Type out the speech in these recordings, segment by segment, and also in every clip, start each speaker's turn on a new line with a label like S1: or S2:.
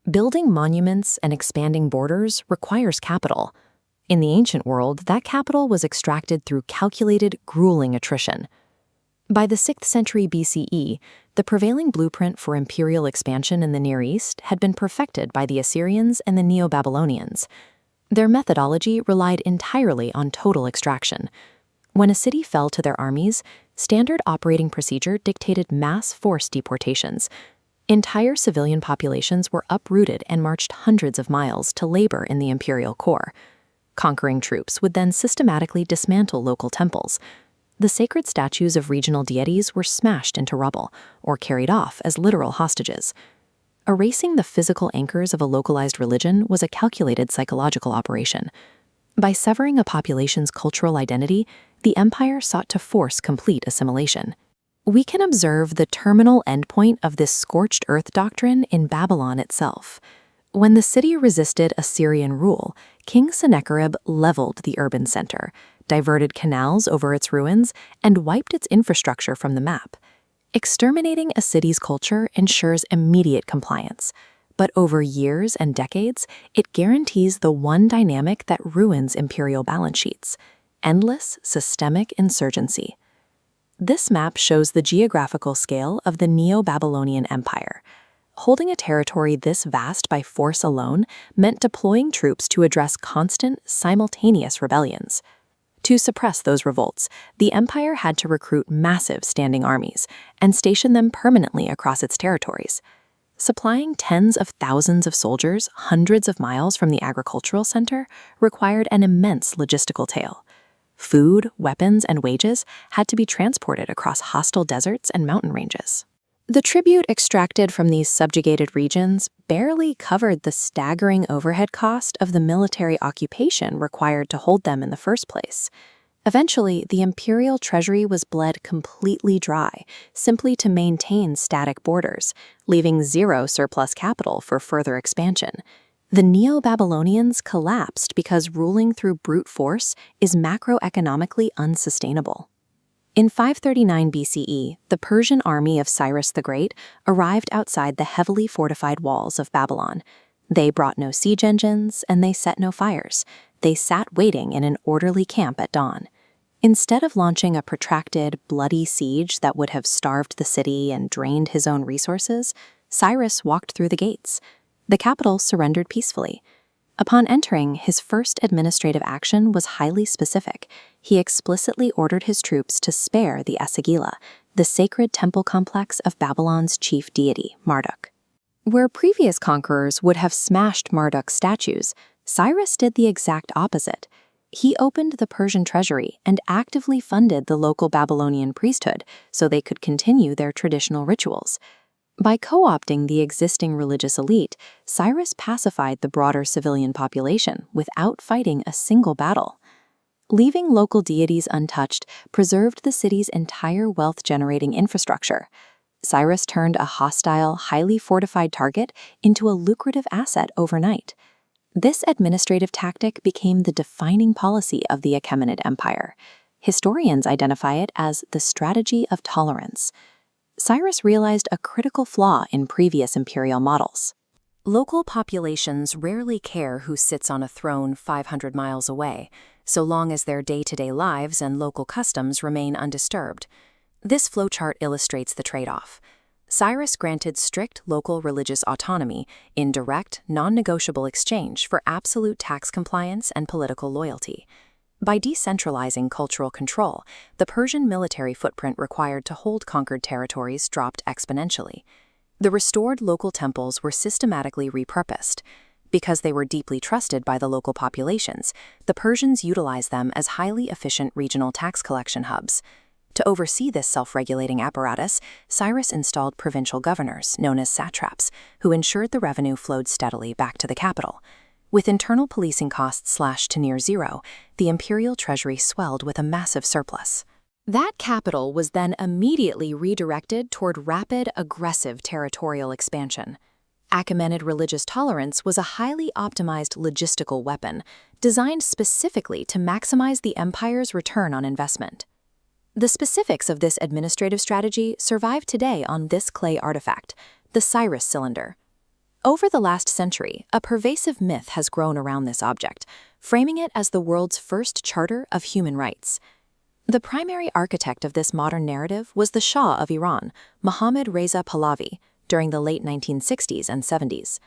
S1: Building monuments and expanding borders requires capital. In the ancient world, that capital was extracted through calculated, grueling attrition. By the 6th century BCE, the prevailing blueprint for imperial expansion in the Near East had been perfected by the Assyrians and the Neo-Babylonians. Their methodology relied entirely on total extraction. When a city fell to their armies, standard operating procedure dictated mass forced deportations. Entire civilian populations were uprooted and marched hundreds of miles to labor in the imperial core. Conquering troops would then systematically dismantle local temples. The sacred statues of regional deities were smashed into rubble or carried off as literal hostages. Erasing the physical anchors of a localized religion was a calculated psychological operation. By severing a population's cultural identity, the empire sought to force complete assimilation. We can observe the terminal endpoint of this scorched earth doctrine in Babylon itself. When the city resisted Assyrian rule, King Sennacherib leveled the urban center, diverted canals over its ruins, and wiped its infrastructure from the map. Exterminating a city's culture ensures immediate compliance, but over years and decades, it guarantees the one dynamic that ruins imperial balance sheets: endless, systemic insurgency. This map shows the geographical scale of the Neo-Babylonian Empire. Holding a territory this vast by force alone meant deploying troops to address constant, simultaneous rebellions. To suppress those revolts, the empire had to recruit massive standing armies and station them permanently across its territories. Supplying tens of thousands of soldiers hundreds of miles from the agricultural center required an immense logistical tail. Food, weapons, and wages had to be transported across hostile deserts and mountain ranges. The tribute extracted from these subjugated regions barely covered the staggering overhead cost of the military occupation required to hold them in the first place. Eventually, the imperial treasury was bled completely dry, simply to maintain static borders, leaving zero surplus capital for further expansion. The Neo-Babylonians collapsed because ruling through brute force is macroeconomically unsustainable. In 539 BCE, the Persian army of Cyrus the Great arrived outside the heavily fortified walls of Babylon. They brought no siege engines, and they set no fires. They sat waiting in an orderly camp at dawn. Instead of launching a protracted, bloody siege that would have starved the city and drained his own resources, Cyrus walked through the gates. The capital surrendered peacefully. Upon entering, his first administrative action was highly specific. He explicitly ordered his troops to spare the Esagila, the sacred temple complex of Babylon's chief deity, Marduk. Where previous conquerors would have smashed Marduk's statues, Cyrus did the exact opposite. He opened the Persian treasury and actively funded the local Babylonian priesthood so they could continue their traditional rituals. By co-opting the existing religious elite, Cyrus pacified the broader civilian population without fighting a single battle. Leaving local deities untouched preserved the city's entire wealth-generating infrastructure. Cyrus turned a hostile, highly fortified target into a lucrative asset overnight. This administrative tactic became the defining policy of the Achaemenid Empire. Historians identify it as the strategy of tolerance. Cyrus realized a critical flaw in previous imperial models. Local populations rarely care who sits on a throne 500 miles away, so long as their day-to-day lives and local customs remain undisturbed. This flowchart illustrates the trade-off. Cyrus granted strict local religious autonomy in direct, non-negotiable exchange for absolute tax compliance and political loyalty. By decentralizing cultural control, the Persian military footprint required to hold conquered territories dropped exponentially. The restored local temples were systematically repurposed. Because they were deeply trusted by the local populations, the Persians utilized them as highly efficient regional tax collection hubs. To oversee this self-regulating apparatus, Cyrus installed provincial governors, known as satraps, who ensured the revenue flowed steadily back to the capital. With internal policing costs slashed to near zero, the imperial treasury swelled with a massive surplus. That capital was then immediately redirected toward rapid, aggressive territorial expansion. Achaemenid religious tolerance was a highly optimized logistical weapon, designed specifically to maximize the empire's return on investment. The specifics of this administrative strategy survive today on this clay artifact, the Cyrus Cylinder. Over the last century, a pervasive myth has grown around this object, framing it as the world's first charter of human rights. The primary architect of this modern narrative was the Shah of Iran, Mohammad Reza Pahlavi, during the late 1960s and 70s.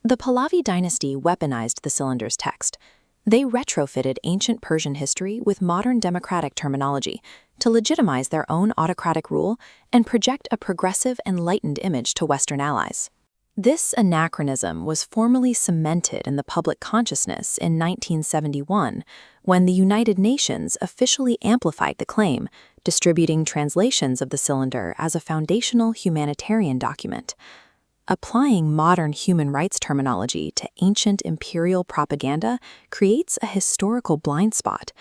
S1: The Pahlavi dynasty weaponized the Cylinder's text. They retrofitted ancient Persian history with modern democratic terminology to legitimize their own autocratic rule and project a progressive, enlightened image to Western allies. This anachronism was formally cemented in the public consciousness in 1971 when the United Nations officially amplified the claim, distributing translations of the Cylinder as a foundational humanitarian document. Applying modern human rights terminology to ancient imperial propaganda creates a historical blind spot.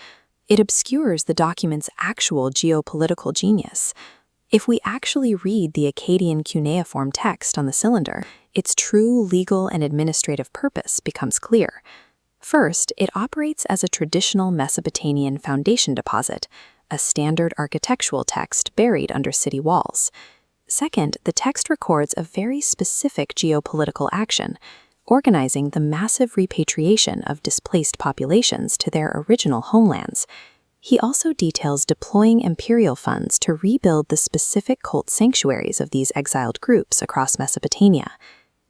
S1: It obscures the document's actual geopolitical genius. If we actually read the Akkadian cuneiform text on the Cylinder, its true legal and administrative purpose becomes clear. First, it operates as a traditional Mesopotamian foundation deposit, a standard architectural text buried under city walls. Second, the text records a very specific geopolitical action, organizing the massive repatriation of displaced populations to their original homelands. He also details deploying imperial funds to rebuild the specific cult sanctuaries of these exiled groups across Mesopotamia.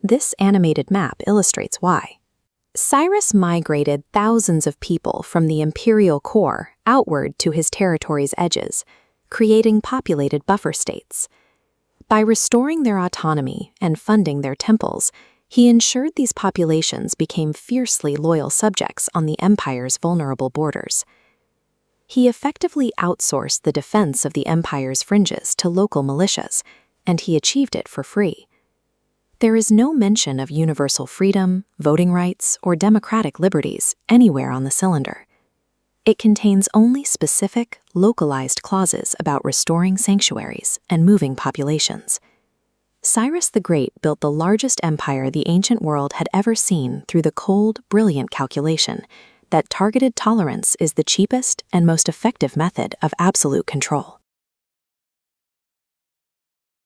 S1: This animated map illustrates why. Cyrus migrated thousands of people from the imperial core outward to his territory's edges, creating populated buffer states. By restoring their autonomy and funding their temples, he ensured these populations became fiercely loyal subjects on the empire's vulnerable borders. He effectively outsourced the defense of the empire's fringes to local militias, and he achieved it for free. There is no mention of universal freedom, voting rights, or democratic liberties anywhere on the Cylinder. It contains only specific, localized clauses about restoring sanctuaries and moving populations. Cyrus the Great built the largest empire the ancient world had ever seen through the cold, brilliant calculation that targeted tolerance is the cheapest and most effective method of absolute control.